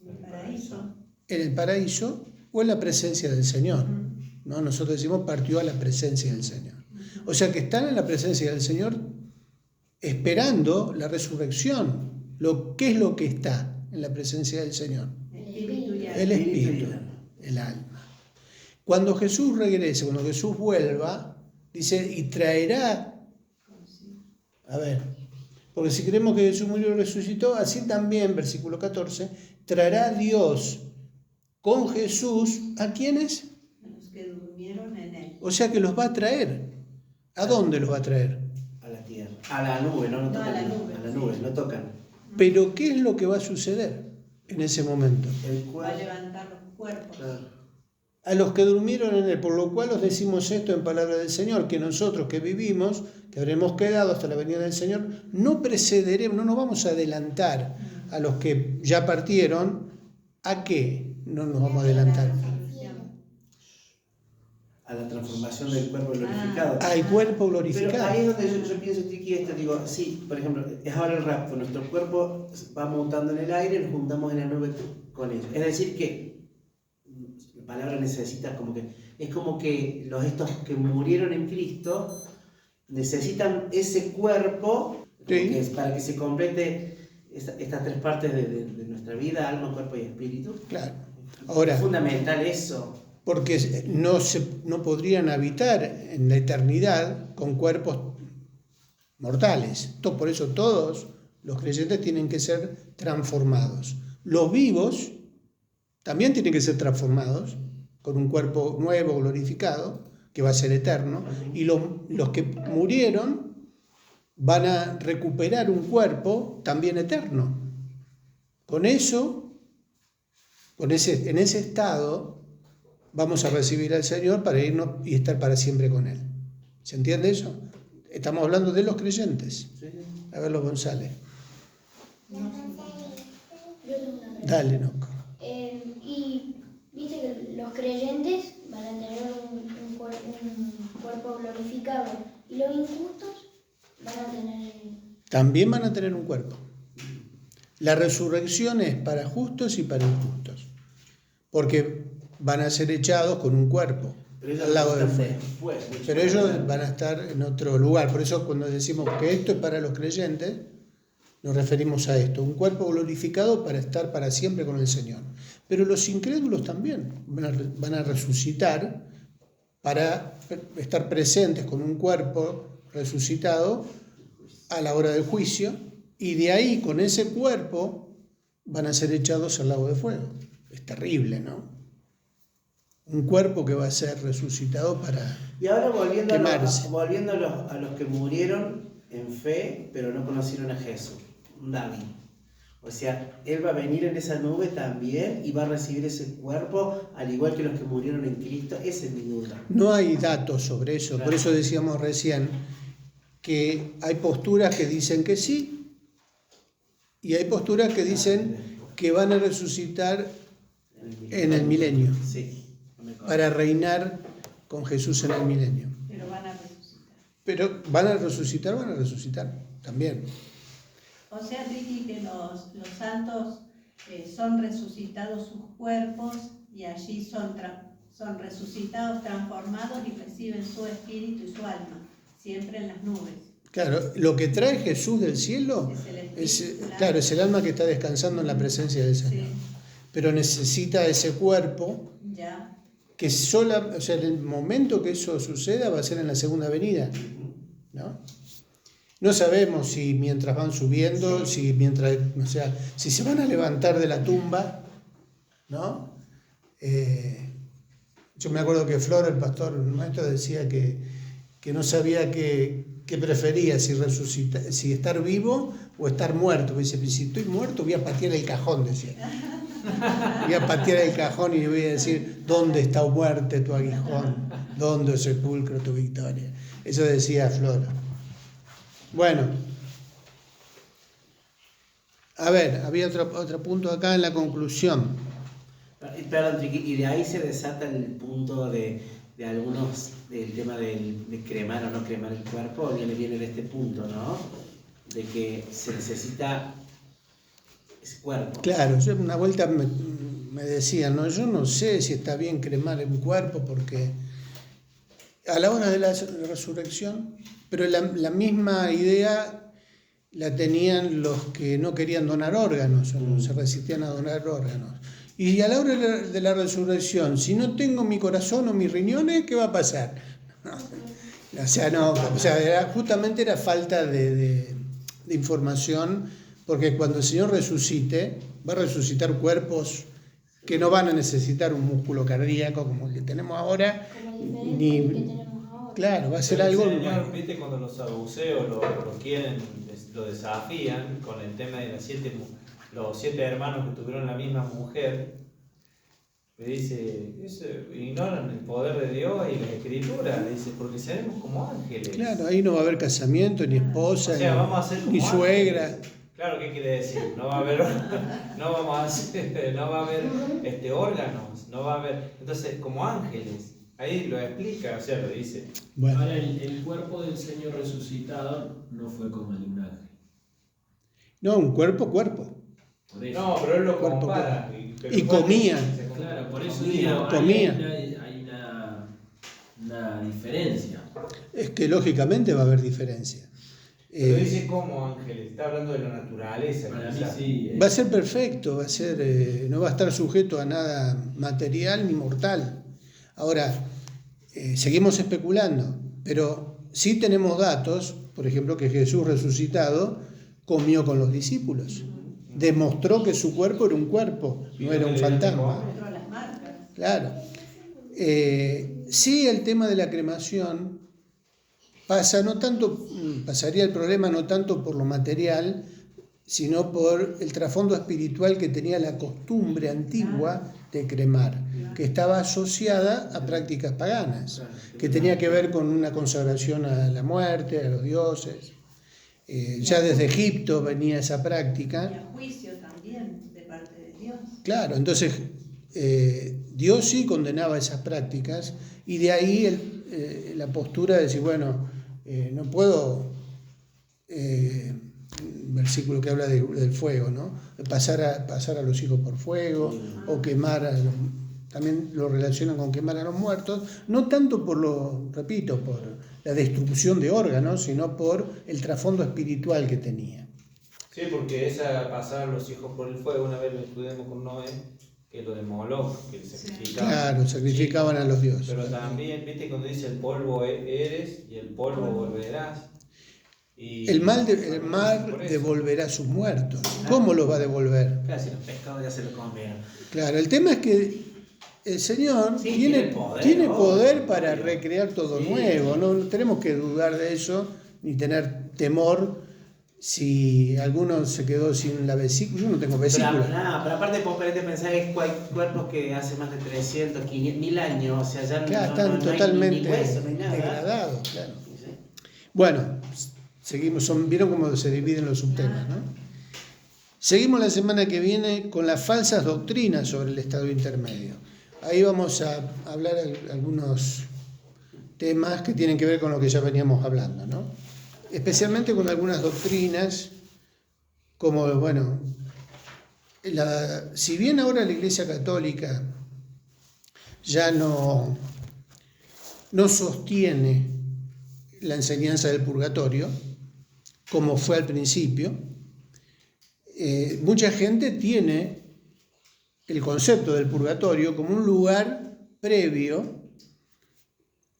F: ¿En el paraíso?
A: ¿En el paraíso o en la presencia del Señor? ¿No? Nosotros decimos partió a la presencia del Señor. O sea que están en la presencia del Señor esperando la resurrección. ¿Qué es lo que está en la presencia del Señor? El espíritu, el alma. Cuando Jesús regrese, cuando Jesús vuelva, dice, y traerá, a ver, porque si creemos que Jesús murió y resucitó, así también, versículo 14, traerá Dios con Jesús, ¿a quiénes?
F: A los que durmieron en él.
A: O sea que los va a traer. ¿A dónde los va a traer?
C: A la tierra. A la nube, no tocan.
F: a la nube,
C: A la nube, no tocan.
A: Pero ¿qué es lo que va a suceder en ese momento?
C: El
F: Va a
C: cuerpo.
F: levantar los cuerpos.
C: Claro.
A: A los que durmieron en él, por lo cual os decimos esto en palabra del Señor, que nosotros que vivimos, que habremos quedado hasta la venida del Señor, no precederemos, no nos vamos a adelantar a los que ya partieron. ¿A qué no nos vamos a adelantar?
C: A la transformación del cuerpo glorificado.
A: Al cuerpo
C: Pero
A: glorificado.
C: ahí es donde yo pienso, Tiki, digo, sí, por ejemplo, es ahora el rapto, nuestro cuerpo va montando en el aire, nos juntamos en la nube con ellos. Es decir que, la palabra necesita como que, es como que estos que murieron en Cristo necesitan ese cuerpo para que se complete estas tres partes de nuestra vida, alma, cuerpo y espíritu.
A: Claro. Ahora,
C: Es fundamental eso.
A: porque no podrían habitar en la eternidad con cuerpos mortales. Por eso todos los creyentes tienen que ser transformados. Los vivos también tienen que ser transformados con un cuerpo nuevo, glorificado, que va a ser eterno. Y los que murieron van a recuperar un cuerpo también eterno. Con eso, en ese estado, vamos a recibir al Señor para irnos y estar para siempre con Él. ¿Se entiende eso? Estamos hablando de los creyentes. A ver, los González. Dale, Noco.
H: Y viste que los creyentes van a tener un cuerpo glorificado y los injustos van a tener...
A: También van a tener un cuerpo. La resurrección es para justos y para injustos. Porque van a ser echados con un cuerpo al lado del fuego. Pero ellos van a estar en otro lugar. Por eso cuando decimos que esto es para los creyentes, nos referimos a esto. Un cuerpo glorificado para estar para siempre con el Señor. Pero los incrédulos también van a resucitar para estar presentes con un cuerpo resucitado a la hora del juicio. Y de ahí, con ese cuerpo, van a ser echados al lago de fuego. Es terrible, ¿no? Un cuerpo que va a ser resucitado para
C: Y ahora volviendo
A: quemarse.
C: a los que murieron en fe, pero no conocieron a Jesús, David. O sea, él va a venir en esa nube también y va a recibir ese cuerpo, al igual que los que murieron en Cristo. Esa es mi duda.
A: No hay datos sobre eso,
C: Claro.
A: por eso decíamos recién que hay posturas que dicen que sí y hay posturas que dicen que van a resucitar en el milenio,
C: Sí.
A: para reinar con Jesús en el milenio.
F: Pero van a resucitar.
A: Pero van a resucitar también.
F: O sea, Ricky, que los santos son resucitados sus cuerpos y allí son resucitados, transformados y reciben su espíritu y su alma, siempre en las nubes.
A: Claro, lo que trae Jesús del cielo
F: Es el espíritu,
A: es el alma que está descansando en la presencia del Señor.
F: Sí,
A: Pero necesita ese cuerpo
F: ya.
A: que o sea, en el momento que eso suceda va a ser en la segunda venida, ¿no? No sabemos si mientras van subiendo, si se van a levantar de la tumba, ¿no? Yo me acuerdo que Flor, el pastor, el maestro, decía que no sabía qué prefería, si estar vivo o estar muerto. Me dice, si estoy muerto voy a patear el cajón, decía. Voy a patear el cajón y le voy a decir, ¿dónde está muerte tu aguijón? ¿Dónde sepulcro tu victoria? Eso decía Flor. Bueno, a ver, había otro punto acá en la conclusión.
C: Perdón, Triqui, y de ahí se desata el punto de algunos, del tema de cremar o no cremar el cuerpo, viene de este punto, ¿no? De que se necesita ese cuerpo.
A: Claro, yo una vuelta me decían, no, yo no sé si está bien cremar un cuerpo porque a la hora de la resurrección, pero la misma idea la tenían los que no querían donar órganos, o no se resistían a donar órganos. Y a la hora de la resurrección, si no tengo mi corazón o mis riñones, ¿qué va a pasar? No. Justamente era falta de información, porque cuando el Señor resucite, va a resucitar cuerpos que no van a necesitar un músculo cardíaco como el que tenemos ahora,
H: Como diferente al que tenemos ahora.
A: Claro, va a ser
D: Pero
A: algo
D: el Señor,
A: nuevo.
D: viste, cuando los saduceos lo quieren, lo desafían con el tema de los 7 hermanos que tuvieron la misma mujer, le dice, ignoran el poder de Dios y la Escritura, le dice, porque seremos como ángeles.
A: Claro, ahí no va a haber casamiento, ni esposa,
D: O sea, vamos a ser como
A: ni suegra.
D: ángeles. Claro, ¿qué quiere decir? No va a haber, no va a haber órganos, no va a haber, entonces, como ángeles. Ahí lo explica, o sea, lo dice.
A: Bueno,
B: Ahora, el cuerpo del Señor resucitado no fue como el de un ángel.
A: no, un cuerpo.
B: Por eso.
D: No, pero él lo
A: Cuerpo,
D: compara.
A: Y comía.
B: Claro, por eso
C: Comía,
B: digo,
A: comía.
B: hay una diferencia.
A: Es que lógicamente va a haber diferencia.
D: Pero dice como ángeles, está hablando de la naturaleza.
B: Para mí
D: quizás.
B: sí.
A: Va a ser perfecto, no va a estar sujeto a nada material ni mortal. Ahora, seguimos especulando, pero sí tenemos datos, por ejemplo, que Jesús resucitado comió con los discípulos. Demostró que su cuerpo era un cuerpo, no era un fantasma.
F: Mostró las marcas.
A: Claro. Sí, el tema de la cremación pasaría el problema no tanto por lo material, sino por el trasfondo espiritual que tenía la costumbre antigua de cremar, que estaba asociada a prácticas paganas, que tenía que ver con una consagración a la muerte, a los dioses. Ya desde Egipto venía esa
F: Y
A: práctica.
F: a juicio también de parte de Dios.
A: Claro, entonces Dios sí condenaba esas prácticas y de ahí la postura de decir, bueno, no puedo, versículo que habla del fuego, ¿no? Pasar a los hijos por fuego o quemar también lo relacionan con quemar a los muertos, no tanto por la destrucción de órganos, sino por el trasfondo espiritual que tenía.
D: Sí, porque esa pasar los hijos por el fuego, una vez lo estudiamos con Noé, que lo de Moloch, que sacrificaban.
A: Claro, sacrificaban a los dioses.
D: Pero también, viste, cuando dice el polvo eres y el polvo volverás. Y
A: El mar
D: por eso.
A: devolverá a sus muertos. ¿Cómo los va a devolver?
C: Claro, si los pescados ya se lo comieron.
A: Claro, el tema es que el Señor
C: Sí,
A: tiene poder
C: obvio.
A: para recrear todo
C: Sí.
A: nuevo. No tenemos que dudar de eso ni tener temor si alguno se quedó sin la vesícula. Yo no tengo vesícula.
C: Pero aparte vos querés pensar que hay cuerpos que hace más de 300, 500, 1000 años, o sea, ya
A: Claro,
C: no
A: están
C: hay
A: totalmente
C: ni hueso, no hay nada.
A: degradados. Claro.
C: Sí.
A: Bueno, seguimos. ¿Vieron cómo se dividen los subtemas, no? Seguimos la semana que viene con las falsas doctrinas sobre el estado intermedio. Ahí vamos a hablar algunos temas que tienen que ver con lo que ya veníamos hablando, ¿no? Especialmente con algunas doctrinas como, bueno, si bien ahora la Iglesia Católica ya no sostiene la enseñanza del purgatorio, como fue al principio, mucha gente tiene el concepto del purgatorio como un lugar previo,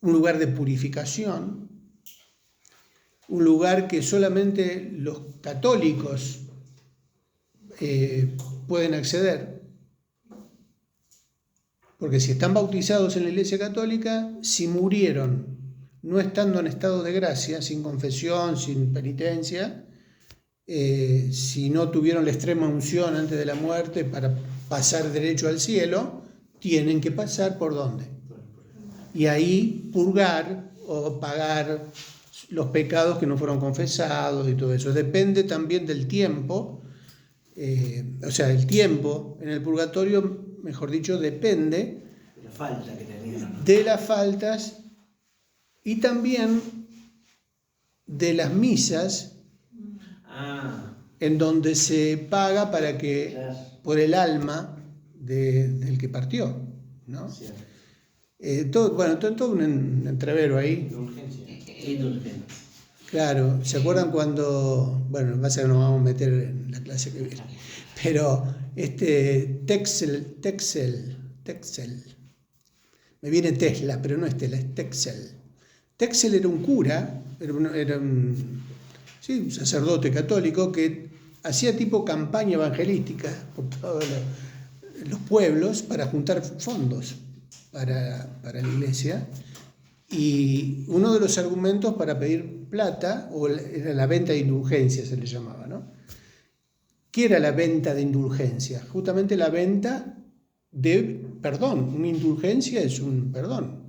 A: un lugar de purificación, un lugar que solamente los católicos pueden acceder. Porque si están bautizados en la Iglesia Católica, si murieron no estando en estado de gracia, sin confesión, sin penitencia, si no tuvieron la extrema unción antes de la muerte para pasar derecho al cielo, tienen que pasar ¿por dónde? Y ahí purgar o pagar los pecados que no fueron confesados y todo eso. Depende también del tiempo, o sea, el tiempo en el purgatorio, mejor dicho, depende
C: La falta que tenían.
A: de las faltas y también de las misas en donde se paga para que,
C: Claro.
A: por el alma del que partió, ¿no?
C: Cierto.
A: Todo un entrevero ahí.
C: Indulgencia.
A: Claro, ¿se acuerdan cuando, bueno, pasa que nos vamos a meter en la clase que viene, pero Texel, me viene Tesla, pero no es Tesla, es Texel. Texel era un cura, era un sacerdote católico que hacía tipo campaña evangelística por todos los pueblos para juntar fondos para la iglesia. Y uno de los argumentos para pedir plata, era la venta de indulgencia, se le llamaba, ¿no? ¿Qué era la venta de indulgencia? Justamente la venta de perdón. Una indulgencia es un perdón.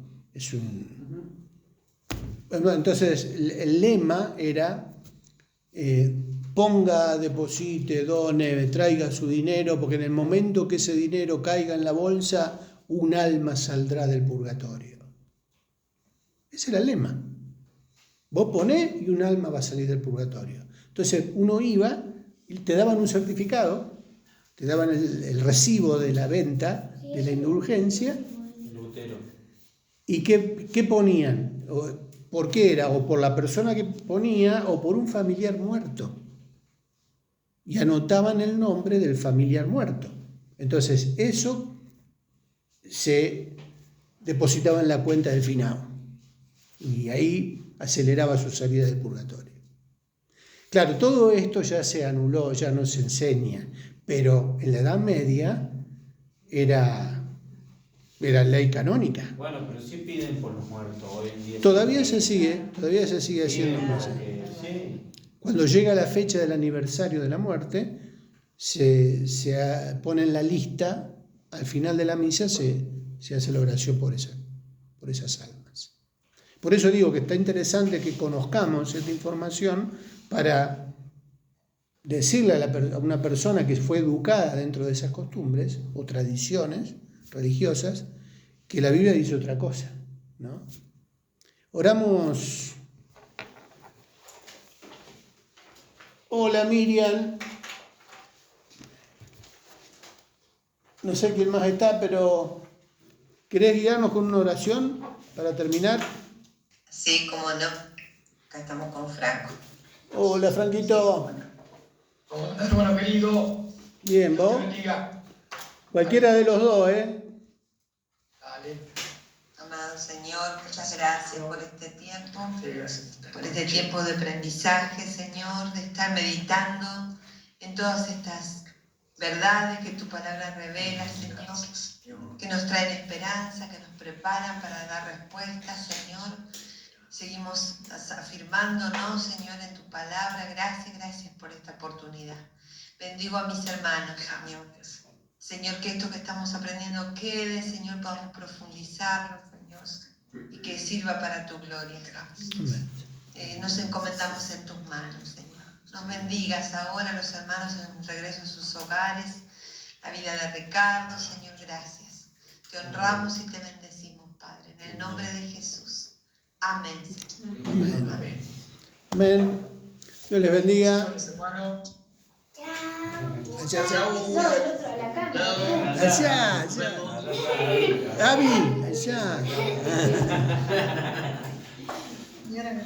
A: Entonces, el lema era ponga, deposite, done, traiga su dinero, porque en el momento que ese dinero caiga en la bolsa, un alma saldrá del purgatorio. Ese era el lema. Vos ponés y un alma va a salir del purgatorio. Entonces uno iba y te daban un certificado, te daban el recibo de la venta, de la indulgencia.
D: Lutero.
A: ¿Y qué ponían? ¿Por qué era? O por la persona que ponía o por un familiar muerto. Y anotaban el nombre del familiar muerto. Entonces eso se depositaba en la cuenta del finado. Y ahí aceleraba su salida del purgatorio. Claro, todo esto ya se anuló, ya no se enseña, pero en la Edad Media era ley canónica.
D: Bueno, pero sí piden por los muertos hoy en día.
A: Todavía se sigue haciendo más.
D: Sí.
A: Cuando llega la fecha del aniversario de la muerte, se pone en la lista, al final de la misa se hace la oración por esas almas. Por eso digo que está interesante que conozcamos esta información para decirle a una persona que fue educada dentro de esas costumbres o tradiciones religiosas que la Biblia dice otra cosa, ¿no? Oramos. Hola Miriam. No sé quién más está, pero ¿querés guiarnos con una oración para terminar?
I: Sí, cómo no. Acá estamos con Franco.
A: Hola, Franquito.
J: ¿Cómo estás, hermano querido?
A: Bien, ¿vos?
J: Dios te bendiga.
A: Cualquiera de los dos, ¿eh?
J: Dale.
I: Amado Señor, muchas gracias por este tiempo,
J: Sí, gracias.
I: por este tiempo de aprendizaje, Señor, de estar meditando en todas estas verdades que tu palabra revela, Señor, que nos traen esperanza, que nos preparan para dar respuestas, Señor. Seguimos afirmándonos, Señor, en tu palabra. Gracias por esta oportunidad. Bendigo a mis hermanos, Señor. Señor, que esto que estamos aprendiendo quede, Señor, podamos profundizarlo, Señor, y que sirva para tu gloria. Nos encomendamos en tus manos, Señor. Nos bendigas ahora los hermanos en regreso a sus hogares, la vida de Ricardo, Señor, gracias. Te honramos y te bendecimos, Padre, en el nombre de Jesús. Amén.
A: Amén. Amén. Dios les bendiga.
J: Hermano.
A: Allá.
H: No, el otro a la cámara.
A: Allá. Gaby, allá.
F: Y ahora me